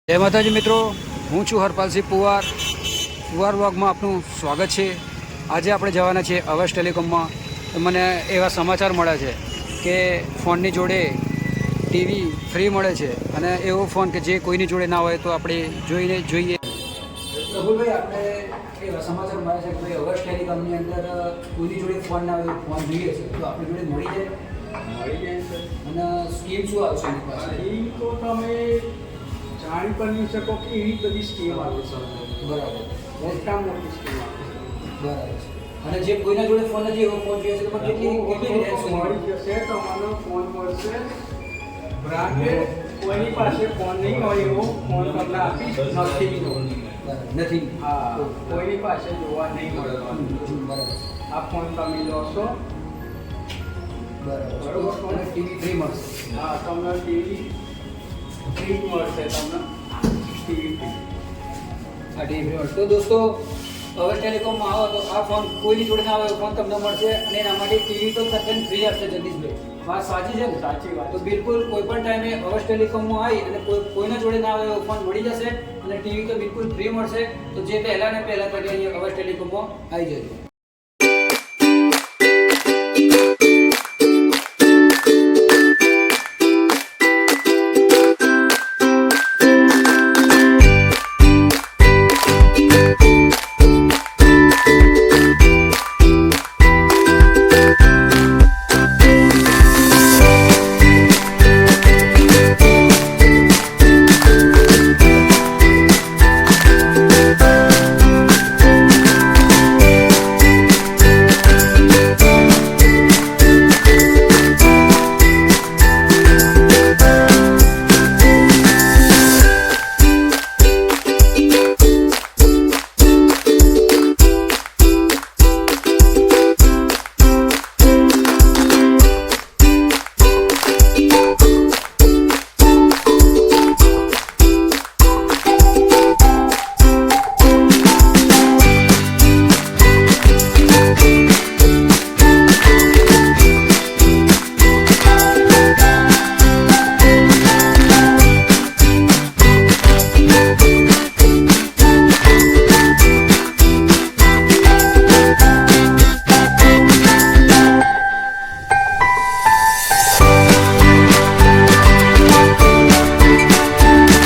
જય માતાજી મિત્રો, હું છું હરપાલસિંહ પુવાર વ્લોગમાં આપનું સ્વાગત છે। આજે આપણે જવાના છીએ અવશ ટેલિકોમમાં। મને એવા સમાચાર મળ્યા છે કે ફોનની જોડે ટીવી ફ્રી મળે છે અને એવો ફોન કે જે કોઈની જોડે ના હોય તો આપણે જોઈએ। પ્રભુભાઈ, આપણે એવા સમાચાર મળ્યા છે કે ભાઈ અવશ ટેલિકોમની અંદર કોઈની જોડે ફોન ના હોય ફોન જોઈએ છે તો આપણી જોડે મળી જાય સર। અને સ્કીમ શું આવશે એની પાસે? એ તો તમે જાણી પણ નહીં શકો કે એવી બધી સ્કીમ આવે છે। બરાબર, મોટી સ્કીમ આવે છે। બરાબર છે। અને જે કોઈના જોડે ફોન નથી એવો ફોન જોઈએ છે તો કેટલી રેન્જ મળી જશે, તમારો ફોન મળશે બ્રાન્ડેડ। કોઈની પાસે ફોન નહીં હોય એવો ફોન તમને આપીશ નથી? હા, કોઈની પાસે જોવા નહીં મળવાનું। બરાબર આ ફોન તમે લો છો બરાબર, અને ટીવી ફ્રી મળશે? હા, તમને ટીવી ફ્રી મળશે। તમને ટીવી ફ્રી આ ટીવી ફ્રી મળશે। તો દોસ્તો, અવશ ટેલિકોમમાં આવો તો આ ફોન કોઈની જોડે ના આવે ફોન તમને મળશે અને એના માટે ટીવી તો તદ્દન ફ્રી આપશે। જગદીશભાઈ, વાત સાચી છે ને? સાચી વાત। તો બિલકુલ કોઈ પણ ટાઈમે અવશ ટેલિકોમમાં આવી અને કોઈના જોડે ના આવે એવો ફોન મળી જશે અને ટીવી તો બિલકુલ ફ્રી મળશે। તો જે પહેલાં ને પહેલાં તકે અહીંયા અવશ ટેલિકોમમાં આવી જજો।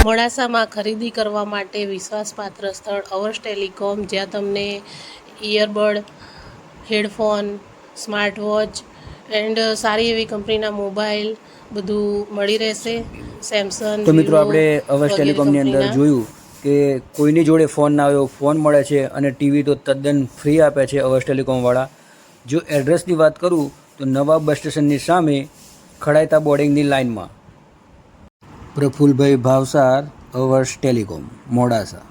મોડાસામાં ખરીદી કરવા માટે વિશ્વાસપાત્ર સ્થળ અવશ ટેલિકોમ, જ્યાં તમને earbud, headphone, smart watch and સારી એવી કંપનીના મોબાઈલ બધું મળી રહેશે। સેમસંગ, તો મિત્રો, આપણે અવશ ટેલિકોમની અંદર જોયું કે કોઈની જોડે ફોન ના આવ્યો ફોન મળે છે અને ટીવી તો તદ્દન ફ્રી આપે છે અવશ ટેલિકોમવાળા। જો એડ્રેસની વાત કરું તો નવા બસ સ્ટેશનની સામે ખડાયતા બોર્ડિંગની લાઇનમાં। પ્રફુલભાઈ ભાવસાર, અવશ ટેલિકોમ, મોડાસા।